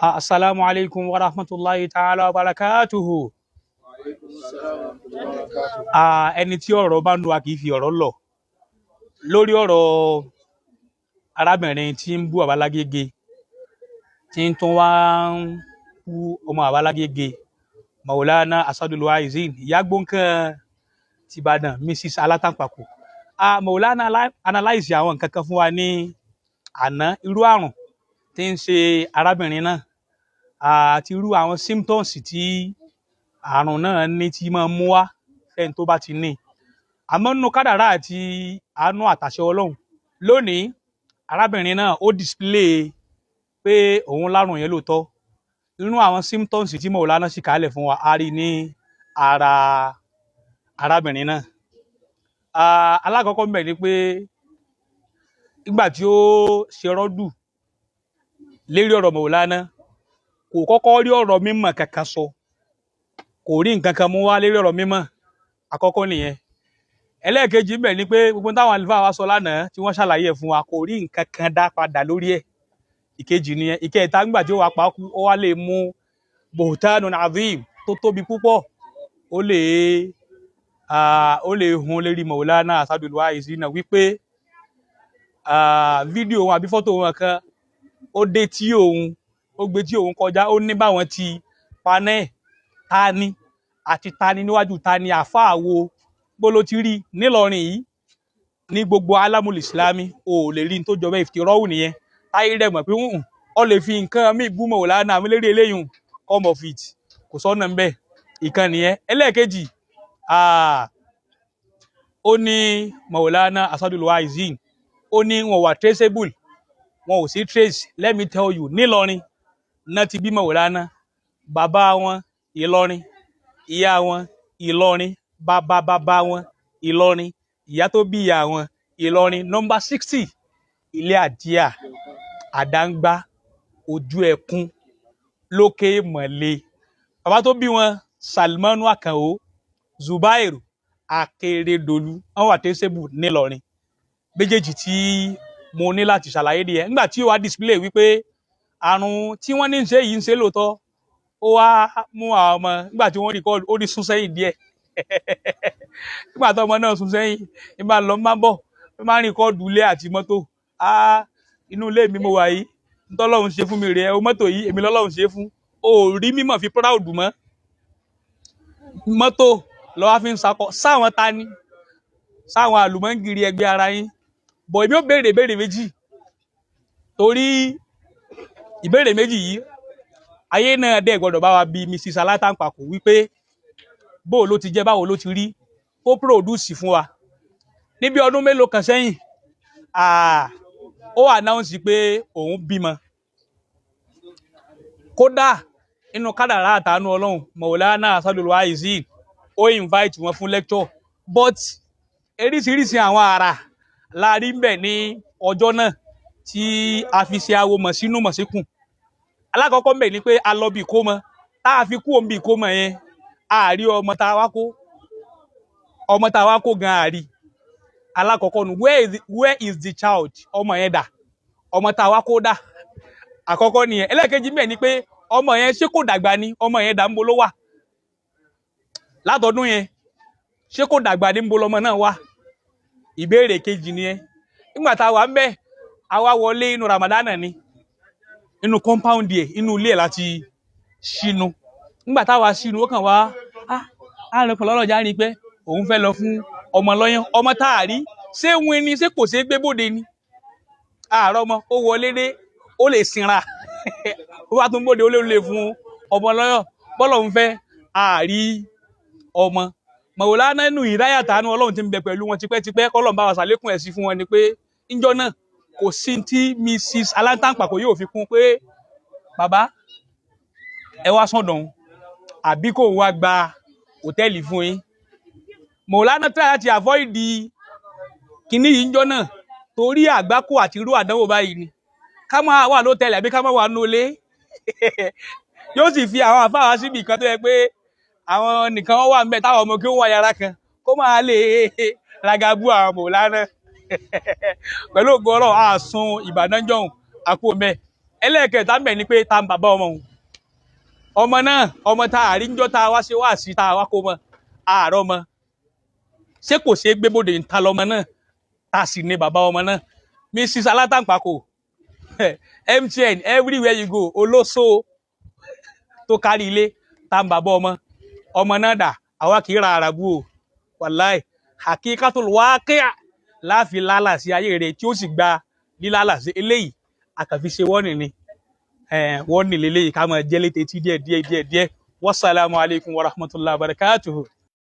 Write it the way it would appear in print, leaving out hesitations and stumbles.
Assalamu alaikum wa rahmatullahi ta'ala wa barakatuhu. Ẹni tí ọ̀rọ̀ bá ń lu a kì í fi ọ̀rọ̀ lọ̀ lórí ọ̀rọ̀ arábìnrin tí ń bú Baba Lágége tí ń tún wá ń bú ọmọ Baba Lágége Maulana Asadul Wa'izin ìyá gbóǹkan tìbàdàn Mrs. Alátàǹpàkò. Maulana analyze àwọn nǹkan kan fún wa ní àná, irú àrùn tí ń ṣe arábìnrin náà àti irú àwọn symptoms tí àrùn náà ní tí máa mú wá fẹ́ni tó bá ti ní. Àmọ́ nínú kádàrá àti àánú àtàṣẹ Ọlọ́run lónìí arábìnrin náà ó display pé òun lárùn yẹn lóòótọ́. Nínú àwọn symptoms tí Maulana sì kálẹ̀ fún wa a rí ní ara arábìnrin náà. Alákọ̀ọ́kọ́ ń bẹ̀ ni pé nígbà tí ó ṣe rọ́dù lérí ọ̀rọ̀ Maulana kò kọ́kọ́ rí ọ̀rọ̀ mímọ̀ kankan sọ, kò rí nǹkan kan mú wá lérí ọ̀rọ̀ mímọ̀. Àkọ́kọ́ nìyẹn. Ẹlẹ́ẹ̀kejì ń bẹ̀ ni pé gbogbo táwọn àlùfáà wa sọ lánàá tí wọ́n ṣàlàyé fún wa kò rí nǹkan kan dá padà lórí ẹ̀. Ìkejì nìyẹn. Ìkẹta nígbà tí ó wà pákú ó wá lè mú buhtanun azim tó tóbi púpọ̀ ó lè hun lérí Maulana Asadul Wa'izin wípé fídíò wọn àbí fọ́tò wọn kan ó dé tí òun ó gbé tí òun kọjá ó ní báwọn ti panẹ́ tani àti tani níwájú tani àfáà wo gbóló ti rí nílọrin yìí ní gbogbo alámùl ìsìlámì ò lè rí n tó jọba ìfìtìrọ́wù nìyẹn. Táyé rẹ̀ mọ̀ pé ọ lè fi nǹkan míì bú Maulana àmì lérí eléyìí come of it kò sọ́nà ń bẹ̀. Ìkan nìyẹn. Ẹlẹ́ẹ̀kejì ó ní Maulana Asadul Wa'izin ó ní wọn wà traceable, wọn ò sí trace. Let me tell you, nílọrin náà ti bí Maulana, bàbá wọn Ìlọrin, ìyá wọn Ìlọrin, bàbá wọn Ìlọrin, ìyá tó bí ìyá wọn Ìlọrin. Nọ́mbà 60 ilé àdíà àdáńgbá ojú ẹkún lókè mọ̀lẹ́. Bàbá tó bí wọn Salmanu Àkànó Zubairu Akérédolú wọn wà traceable nílọrin. Méjèèjì tí mo ní láti ṣàlàyé nìyẹn. Nígbà tí ó wá display wípé àrùn tí wọ́n ní ń ṣe yìí ń ṣe lóòótọ́, ó wá mú àwọn ọmọ nígbà tí wọ́n record ó ní sún sẹ́yìn díẹ̀. Nígbà tí ọmọ náà sún sẹ́yìn ní bá lọ má bọ̀ ó máa ń record ilé àti mọ́tò. Inú ilé mi mo wà yìí ntọ́lọ́run ṣe fún mi rèé o, mọ́tò yìí èmi lọ́lọ́run ṣe fún. O ò rí mímọ̀ fi proud mọ́. Mọ́tò lọ́wọ́ fi ń sakọ sáwọn tani sáwọn àlùmọ́ngìrì ẹgbẹ́ ara yín. Bọ̀ èmi ó béèrè ìbéèrè méjì torí ìbéèrè méjì yìí ayé náà dẹ̀ gbọ́dọ̀ bá wa bí Mrs. Alátàǹpàkò wípé bó ló ti jẹ́ báwo ló ti rí ó produce fún wa. Níbi ọdún mélòó kan sẹ́yìn ó announce pé òun bímọ. Kódà inú kádàrá àtàánú Ọlọ́run Maulana Asadul Wa'izin ó invite wọn fún lecture, but eríṣiríṣi àwọn àrà la rí ń bẹ̀ ní ọjọ́ náà tí a fi ṣe awo mọ̀ sínú mọ̀ síkùn. Alákọ̀ọ́kọ́ ń bẹ̀ ni pé a lọ bí ìkómọ tá a fi kú òun bí ìkómọ yẹn a rí ọmọ tá a wá kó. Ọmọ tá a wá kó gan a rí. Alákọ̀ọ́kọ́ nu where is the child? Ọmọ yẹn dà, ọmọ tá a wá kó dà. Àkọ́kọ́ nìyẹn. Ẹlẹ́ẹ̀kejì ń bẹ̀ ni pé ọmọ yẹn ṣé kò dàgbà ni? Ọmọ yẹn dà ń bo ló wà látọdún yẹn, ṣé kò dàgbà ní ń bo lọmọ náà wà? Ìbéèrè kejì nìyẹn. Nígbà tá a wà ń bẹ̀ a wá wọlé inú Ramadana ni inú compound ẹ̀ inú ilé ẹ̀ láti ṣínú. Nígbà tá a wá ṣínú ó kàn wá àrùn kan lọ́rọ̀ já rí pé òun fẹ́ lọ fún ọmọ lọ́yàn. Ọmọ tá a rí ṣé wín ni ṣé kò ṣeé gbé bóde ni? Àárọ̀ ọmọ ó wọlé dé ó lè sinra ó bá tún bóde ó lè fún ọmọ lọ́yàn bọ́lọ̀ ń fẹ́ àárí ọmọ. Maulana nínú ìdáyà tàánú Ọlọ́run ti ń bẹ pẹ̀lú wọn tipẹ́tipẹ́ kọ́lọ́n bá wa ṣàlékún ẹ̀ sí fún wọn ni pé níjọ́ náà kò sí tí Mrs. Alátàǹpàkò yóò fi kún pé bàbá ẹ wá sọ̀dọ̀ òun àbí kò wá gba hòtẹ́ẹ̀lì fún yín. Maulana try láti avoid kíní yìí níjọ́ náà torí àgbákò àti irú àdánwò báyìí ni. Ká máa wà lótẹ́ẹ̀lì àbí ká máa wà nínú ilé yóò sì fi àwọn àfáà síbi kan tó yẹ pé àwọn nìkan wọ́n wà ń bẹ̀ táwọn ọmọ kí wọ́n wà yàrá kan kó máa lè ragabu àwọn Maulana pẹ̀lú ògo Ọlọ́run àsun Ìbàdàn jọ̀hún àpò mẹ́. ẹlẹ́ẹ̀kẹta ń bẹ̀ ni pé ta ń bàbá ọmọ òun ọmọ náà ọmọ tá a rí ń jọ́ tá a wá ṣe wá sí tá a wá kó mọ́ àárọ̀ mọ́ ṣé kò ṣeé gbé bóde ń ta lọ́mọ náà tá a sì ní bàbá ọmọ náà Mrs. Alátàǹpàkò MTN everywhere you go olóso tó kárí ilé tá ń bàbá ọmọ náà dà àwa kì í ra àràbù o wàláì hakikatul waqi' láàfin lálà sí ayé rẹ̀ tí ó sì gba lílálà sí eléyìí àkàfi ṣe wọ́n nìní wọ́n ní lélẹ́yìí ká máa jẹ́ létí díẹ̀. Wassalamu alaikum warahmatullahi wabarakatuhu.